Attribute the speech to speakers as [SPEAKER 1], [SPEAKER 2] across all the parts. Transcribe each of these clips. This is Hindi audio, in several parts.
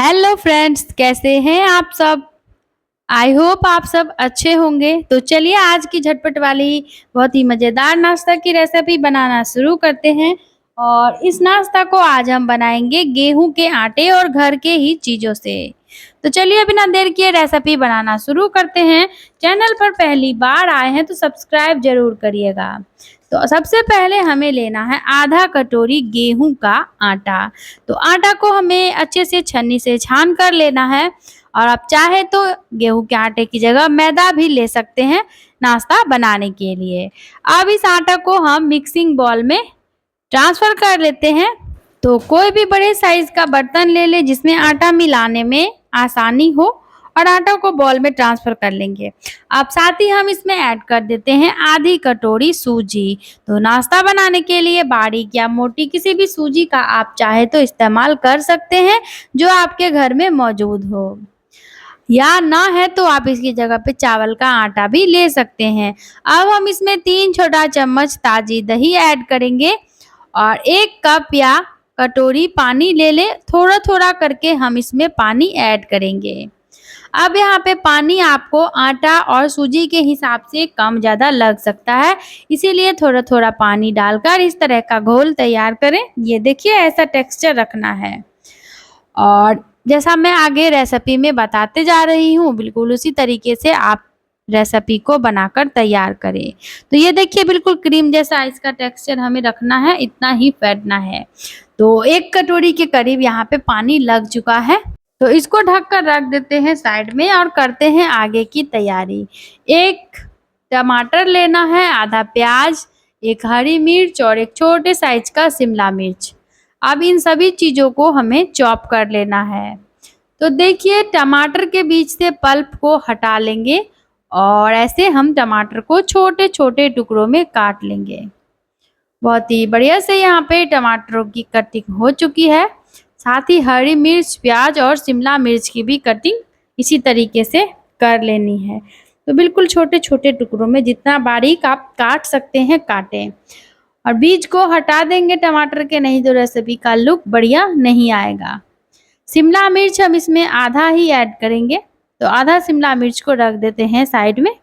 [SPEAKER 1] हेलो फ्रेंड्स, कैसे हैं आप सब? आई होप आप सब अच्छे होंगे। तो चलिए आज की झटपट वाली बहुत ही मज़ेदार नाश्ता की रेसिपी बनाना शुरू करते हैं। और इस नाश्ता को आज हम बनाएंगे गेहूं के आटे और घर के ही चीज़ों से। तो चलिए बिना देर किए रेसिपी बनाना शुरू करते हैं। चैनल पर पहली बार आए हैं तो सब्सक्राइब जरूर करिएगा। तो सबसे पहले हमें लेना है आधा कटोरी गेहूं का आटा। तो आटा को हमें अच्छे से छन्नी से छान कर लेना है। और आप चाहे तो गेहूं के आटे की जगह मैदा भी ले सकते हैं नाश्ता बनाने के लिए। अब इस आटा को हम मिक्सिंग बाउल में ट्रांसफर कर लेते हैं। तो कोई भी बड़े साइज का बर्तन ले ले जिसमें आटा मिलाने में आसानी हो और आटा को बाउल में ट्रांसफर कर लेंगे। अब साथ ही हम इसमें ऐड कर देते हैं आधी कटोरी सूजी। तो नाश्ता बनाने के लिए बारीक या मोटी किसी भी सूजी का आप चाहे तो इस्तेमाल कर सकते हैं जो आपके घर में मौजूद हो, या ना है तो आप इसकी जगह पे चावल का आटा भी ले सकते हैं। अब हम इसमें 3 छोटा चम्मच ताजी दही ऐड करेंगे और 1 कप या कटोरी पानी ले लें। थोड़ा थोड़ा करके हम इसमें पानी ऐड करेंगे। अब यहाँ पे पानी आपको आटा और सूजी के हिसाब से कम ज़्यादा लग सकता है, इसीलिए थोड़ा थोड़ा पानी डालकर इस तरह का घोल तैयार करें। ये देखिए ऐसा टेक्सचर रखना है। और जैसा मैं आगे रेसिपी में बताते जा रही हूँ बिल्कुल उसी तरीके से आप रेसिपी को बनाकर तैयार करें। तो ये देखिए बिल्कुल क्रीम जैसा इसका टेक्सचर हमें रखना है, इतना ही फेंटना है। तो 1 कटोरी के करीब यहाँ पे पानी लग चुका है। तो इसको ढककर रख देते हैं साइड में और करते हैं आगे की तैयारी। 1 टमाटर लेना है, आधा प्याज, 1 हरी मिर्च और 1 छोटे साइज का शिमला मिर्च। अब इन सभी चीज़ों को हमें चॉप कर लेना है। तो देखिए टमाटर के बीच से पल्प को हटा लेंगे और ऐसे हम टमाटर को छोटे छोटे टुकड़ों में काट लेंगे। बहुत ही बढ़िया से यहाँ पे टमाटरों की कटिंग हो चुकी है। साथ ही हरी मिर्च, प्याज और शिमला मिर्च की भी कटिंग इसी तरीके से कर लेनी है। तो बिल्कुल छोटे छोटे टुकड़ों में जितना बारीक आप काट सकते हैं काटें और बीज को हटा देंगे टमाटर के, नहीं तो रेसिपी का लुक बढ़िया नहीं आएगा। शिमला मिर्च हम इसमें आधा ही ऐड करेंगे। तो आधा शिमला मिर्च को रख देते हैं साइड में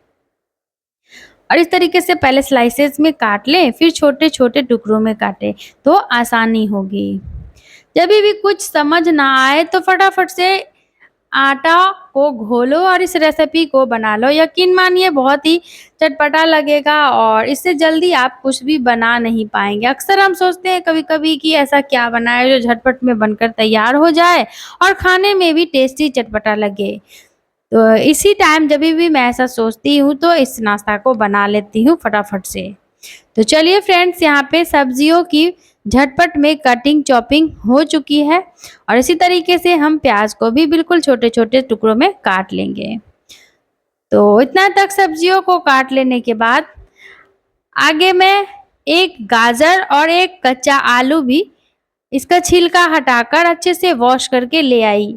[SPEAKER 1] और इस तरीके से पहले स्लाइसेस में काट लें, फिर छोटे छोटे टुकड़ों में काटें तो आसानी होगी। जब भी कुछ समझ ना आए तो फटाफट से आटा को घोलो और इस रेसिपी को बना लो। यकीन मानिए बहुत ही चटपटा लगेगा और इससे जल्दी आप कुछ भी बना नहीं पाएंगे। अक्सर हम सोचते हैं कभी-कभी कि ऐसा क्या बनाए जो झटपट में बनकर तैयार हो जाए और खाने में भी टेस्टी चटपटा लगे। तो इसी टाइम जब भी मैं ऐसा सोचती हूँ तो इस नाश्ता को बना लेती हूँ फटाफट से। तो चलिए फ्रेंड्स यहाँ पे सब्जियों की झटपट में कटिंग चॉपिंग हो चुकी है और इसी तरीके से हम प्याज को भी बिल्कुल छोटे छोटे टुकड़ों में काट लेंगे। तो इतना तक सब्जियों को काट लेने के बाद आगे मैं 1 गाजर और 1 कच्चा आलू भी इसका छिलका हटाकर अच्छे से वॉश करके ले आई।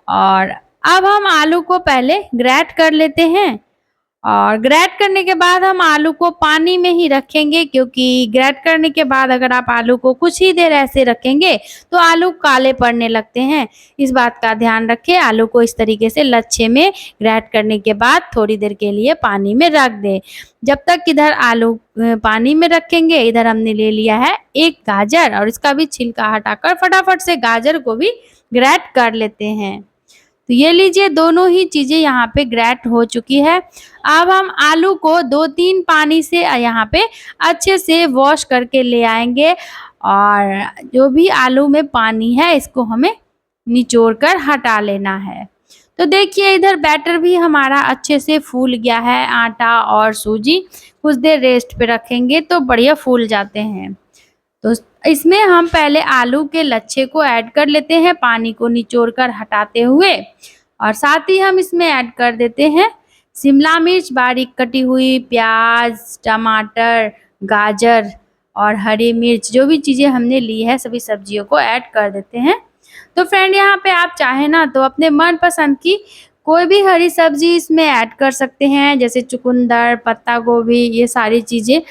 [SPEAKER 1] और अब हम आलू को पहले ग्रेट कर लेते हैं और ग्रेट करने के बाद हम आलू को पानी में ही रखेंगे, क्योंकि ग्रेट करने के बाद अगर आप आलू को कुछ ही देर ऐसे रखेंगे तो आलू काले पड़ने लगते हैं। इस बात का ध्यान रखें। आलू को इस तरीके से लच्छे में ग्रेट करने के बाद थोड़ी देर के लिए पानी में रख दें। जब तक इधर आलू पानी में रखेंगे, इधर हमने ले लिया है 1 गाजर और इसका भी छिलका हटाकर फटाफट से गाजर को भी ग्रेट कर लेते हैं। तो ये लीजिए दोनों ही चीज़ें यहाँ पे ग्रेट हो चुकी है। अब हम आलू को 2-3 पानी से यहाँ पे अच्छे से वॉश करके ले आएंगे और जो भी आलू में पानी है इसको हमें निचोड़ कर हटा लेना है। तो देखिए इधर बैटर भी हमारा अच्छे से फूल गया है। आटा और सूजी कुछ देर रेस्ट पे रखेंगे तो बढ़िया फूल जाते हैं। तो इसमें हम पहले आलू के लच्छे को ऐड कर लेते हैं पानी को निचोड़ कर हटाते हुए और साथ ही हम इसमें ऐड कर देते हैं शिमला मिर्च बारीक कटी हुई, प्याज, टमाटर, गाजर और हरी मिर्च, जो भी चीज़ें हमने ली है सभी सब्जियों को ऐड कर देते हैं। तो फ्रेंड यहाँ पे आप चाहें ना तो अपने मनपसंद की कोई भी हरी सब्जी इसमें ऐड कर सकते हैं, जैसे चुकंदर, पत्ता गोभी, ये सारी चीज़ें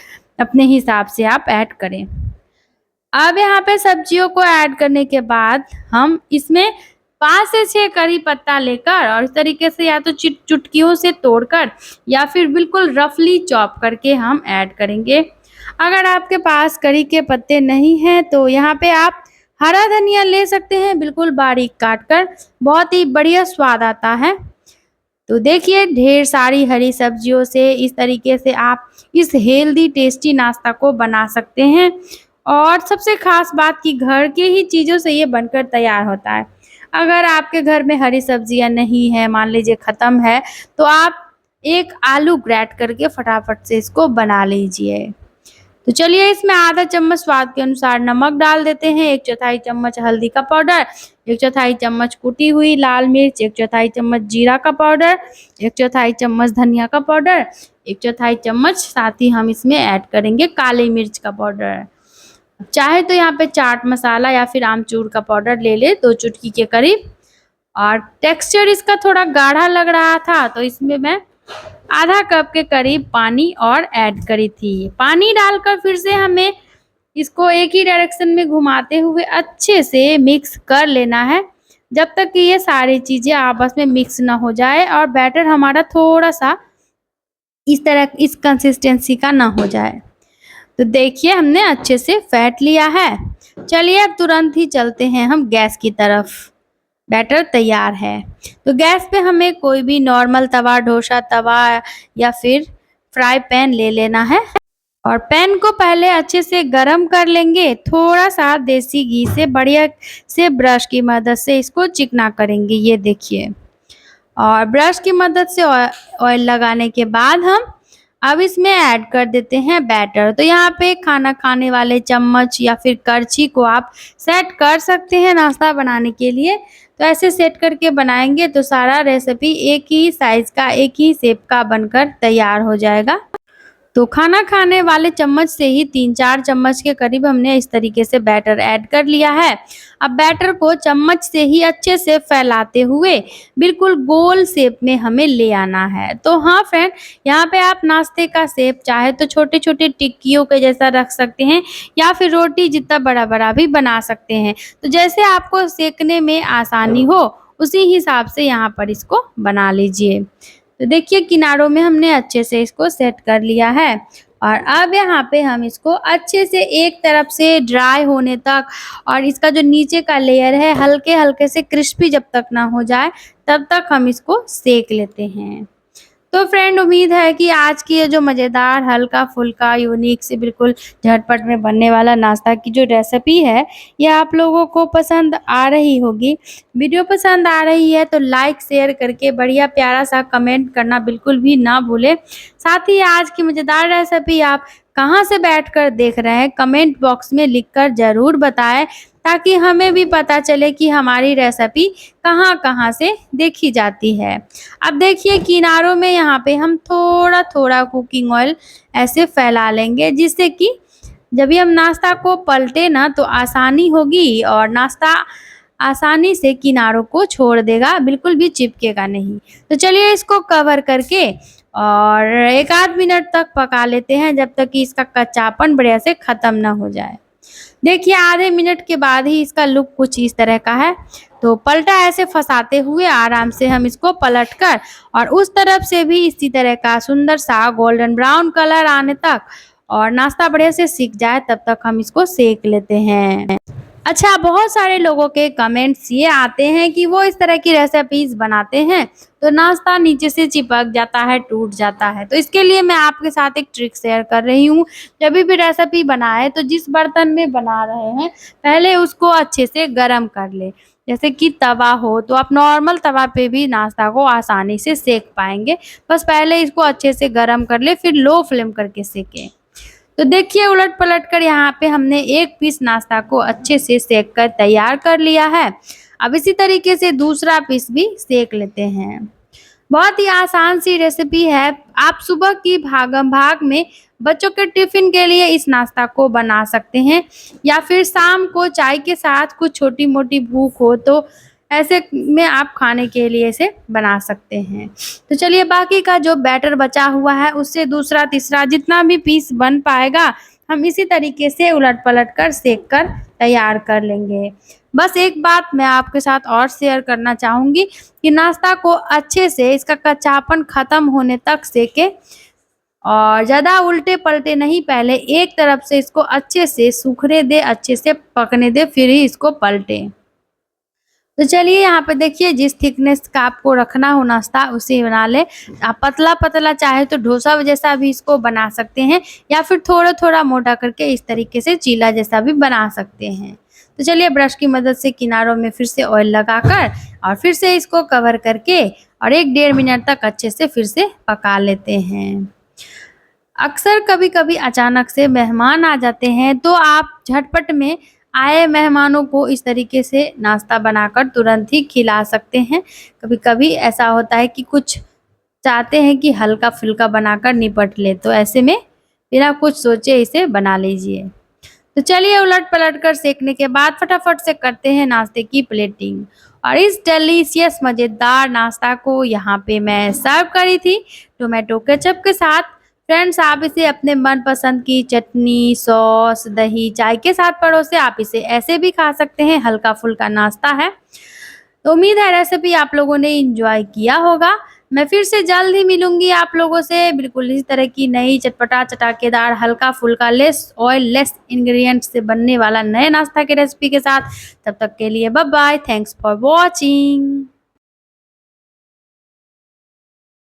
[SPEAKER 1] अपने हिसाब से आप ऐड करें। अब यहाँ पे सब्जियों को ऐड करने के बाद हम इसमें 5 से 6 करी पत्ता लेकर और इस तरीके से या तो चुटकियों से तोड़कर या फिर बिल्कुल रफली चॉप करके हम ऐड करेंगे। अगर आपके पास करी के पत्ते नहीं हैं तो यहाँ पे आप हरा धनिया ले सकते हैं बिल्कुल बारीक काटकर, बहुत ही बढ़िया स्वाद आता है। तो देखिए ढेर सारी हरी सब्जियों से इस तरीके से आप इस हेल्दी टेस्टी नाश्ता को बना सकते हैं और सबसे खास बात कि घर के ही चीज़ों से ये बनकर तैयार होता है। अगर आपके घर में हरी सब्जियां नहीं है, मान लीजिए ख़त्म है, तो आप एक आलू ग्रेट करके फटाफट से इसको बना लीजिए। तो चलिए इसमें आधा चम्मच स्वाद के अनुसार नमक डाल देते हैं, 1/4 चम्मच हल्दी का पाउडर, 1/4 चम्मच कुटी हुई लाल मिर्च, 1/4 चम्मच जीरा का पाउडर, 1/4 चम्मच धनिया का पाउडर, 1/4 चम्मच साथ ही हम इसमें ऐड करेंगे काली मिर्च का पाउडर। चाहे तो यहाँ पे चाट मसाला या फिर आमचूर का पाउडर ले ले 2 चुटकी के करीब। और टेक्सचर इसका थोड़ा गाढ़ा लग रहा था तो इसमें मैं आधा कप के करीब पानी और ऐड करी थी। पानी डालकर फिर से हमें इसको एक ही डायरेक्शन में घुमाते हुए अच्छे से मिक्स कर लेना है, जब तक कि ये सारी चीज़ें आपस में मिक्स ना हो जाए और बैटर हमारा थोड़ा-सा इस तरह इस कंसिस्टेंसी का ना हो जाए। तो देखिए हमने अच्छे से फेंट लिया है। चलिए अब तुरंत ही चलते हैं हम गैस की तरफ। बैटर तैयार है। तो गैस पे हमें कोई भी नॉर्मल तवा, डोसा तवा या फिर फ्राई पैन ले लेना है और पैन को पहले अच्छे से गरम कर लेंगे। थोड़ा-सा देसी घी से बढ़िया से ब्रश की मदद से इसको चिकना करेंगे, ये देखिए। और ब्रश की मदद से ऑयल लगाने के बाद हम अब इसमें ऐड कर देते हैं बैटर। तो यहाँ पे खाना खाने वाले चम्मच या फिर करछी को आप सेट कर सकते हैं नाश्ता बनाने के लिए। तो ऐसे सेट करके बनाएंगे तो सारा रेसिपी एक ही साइज़ का, एक ही शेप का बनकर तैयार हो जाएगा। तो खाना खाने वाले चम्मच से ही 3-4 चम्मच के करीब हमने इस तरीके से बैटर ऐड कर लिया है। अब बैटर को चम्मच से ही अच्छे से फैलाते हुए बिल्कुल गोल शेप में हमें ले आना है। तो हाँ फ्रेंड, यहाँ पे आप नाश्ते का शेप चाहे तो छोटे-छोटे टिक्कियों के जैसा रख सकते हैं या फिर रोटी जितना बड़ा-बड़ा भी बना सकते हैं। तो जैसे आपको सेकने में आसानी हो, उसी हिसाब से यहाँ पर इसको बना लीजिए। तो देखिए किनारों में हमने अच्छे से इसको सेट कर लिया है और अब यहाँ पे हम इसको अच्छे से एक तरफ से ड्राई होने तक और इसका जो नीचे का लेयर है हल्के-हल्के से क्रिस्पी जब तक ना हो जाए तब तक हम इसको सेक लेते हैं। तो फ्रेंड उम्मीद है कि आज की ये जो मज़ेदार हल्का-फुल्का यूनिक से बिल्कुल झटपट में बनने वाला नाश्ता की जो रेसिपी है, ये आप लोगों को पसंद आ रही होगी। वीडियो पसंद आ रही है तो लाइक शेयर करके बढ़िया प्यारा-सा कमेंट करना बिल्कुल भी ना भूलें। साथ ही आज की मज़ेदार रेसिपी आप कहाँ से बैठकर देख रहे हैं, कमेंट बॉक्स में लिखकर ज़रूर बताएँ ताकि हमें भी पता चले कि हमारी रेसिपी कहाँ-कहाँ से देखी जाती है। अब देखिए किनारों में यहाँ पे हम थोड़ा-थोड़ा कुकिंग ऑयल ऐसे फैला लेंगे जिससे कि जब भी हम नाश्ता को पलटे ना तो आसानी होगी और नाश्ता आसानी से किनारों को छोड़ देगा, बिल्कुल भी चिपकेगा नहीं। तो चलिए इसको कवर करके और 1 आध मिनट तक पका लेते हैं जब तक कि इसका कच्चापन बढ़िया से ख़त्म ना हो जाए। देखिए आधे मिनट के बाद ही इसका लुक कुछ इस तरह का है। तो पलटा ऐसे फंसाते हुए आराम से हम इसको पलटकर और उस तरफ से भी इसी तरह का सुंदर सा गोल्डन ब्राउन कलर आने तक और नाश्ता बढ़िया से सिक जाए तब तक हम इसको सेक लेते हैं। अच्छा, बहुत सारे लोगों के कमेंट्स ये आते हैं कि वो इस तरह की रेसिपीज़ बनाते हैं तो नाश्ता नीचे से चिपक जाता है, टूट जाता है। तो इसके लिए मैं आपके साथ एक ट्रिक शेयर कर रही हूँ। जब भी रेसिपी बनाएं तो जिस बर्तन में बना रहे हैं पहले उसको अच्छे से गरम कर लें। जैसे कि तवा हो तो आप नॉर्मल तवा पे भी नाश्ता को आसानी से सेक पाएंगे। बस पहले इसको अच्छे से गरम कर ले फिर लो फ्लेम करके सेकें। तो देखिए उलट-पलट कर यहाँ पे हमने एक पीस नाश्ता को अच्छे से सेक कर तैयार कर लिया है। अब इसी तरीके से दूसरा पीस भी सेक लेते हैं। बहुत ही आसान सी रेसिपी है। आप सुबह की भागम-भाग में बच्चों के टिफ़िन के लिए इस नाश्ता को बना सकते हैं या फिर शाम को चाय के साथ कुछ छोटी-मोटी भूख हो तो ऐसे में आप खाने के लिए इसे बना सकते हैं। तो चलिए बाकी का जो बैटर बचा हुआ है उससे दूसरा, तीसरा जितना भी पीस बन पाएगा हम इसी तरीके से उलट-पलट कर सेक कर तैयार कर लेंगे। बस एक बात मैं आपके साथ और शेयर करना चाहूँगी कि नाश्ता को अच्छे से इसका कच्चापन ख़त्म होने तक सेकें और ज़्यादा उल्टे-पलटे नहीं, पहले एक तरफ से इसको अच्छे से सूखने दें, अच्छे से पकने दें, फिर ही इसको पलटें। तो चलिए यहाँ पे देखिए जिस थिकनेस का आपको रखना हो नाश्ता उसे बना लें। आप पतला-पतला चाहे तो डोसा जैसा भी इसको बना सकते हैं या फिर थोड़ा-थोड़ा मोटा करके इस तरीके से चीला जैसा भी बना सकते हैं। तो चलिए ब्रश की मदद से किनारों में फिर से ऑयल लगाकर और फिर से इसको कवर करके और 1 डेढ़ मिनट तक अच्छे से फिर से पका लेते हैं। अक्सर कभी-कभी अचानक से मेहमान आ जाते हैं, तो आप झटपट में आए मेहमानों को इस तरीके से नाश्ता बनाकर तुरंत ही खिला सकते हैं। कभी-कभी ऐसा होता है कि कुछ चाहते हैं कि हल्का-फुल्का बनाकर निपट लें, तो ऐसे में बिना कुछ सोचे इसे बना लीजिए। तो चलिए उलट-पलट कर सेकने के बाद फटाफट से करते हैं नाश्ते की प्लेटिंग और इस डिलीशियस मज़ेदार नाश्ता को यहाँ पे मैं सर्व करी थी टोमेटो केचप के साथ। फ्रेंड्स आप इसे अपने मनपसंद की चटनी, सॉस, दही, चाय के साथ परोसे आप इसे ऐसे भी खा सकते हैं, हल्का-फुल्का नाश्ता है। तो उम्मीद है रेसिपी आप लोगों ने एंजॉय किया होगा। मैं फिर से जल्द ही मिलूँगी आप लोगों से बिल्कुल इसी तरह की नई चटपटा, चटाकेदार, हल्का-फुल्का, लेस ऑयल, लेस इंग्रीडिएंट्स से बनने वाला नए नाश्ता की रेसिपी के साथ। तब तक के लिए bye bye. Thanks for watching.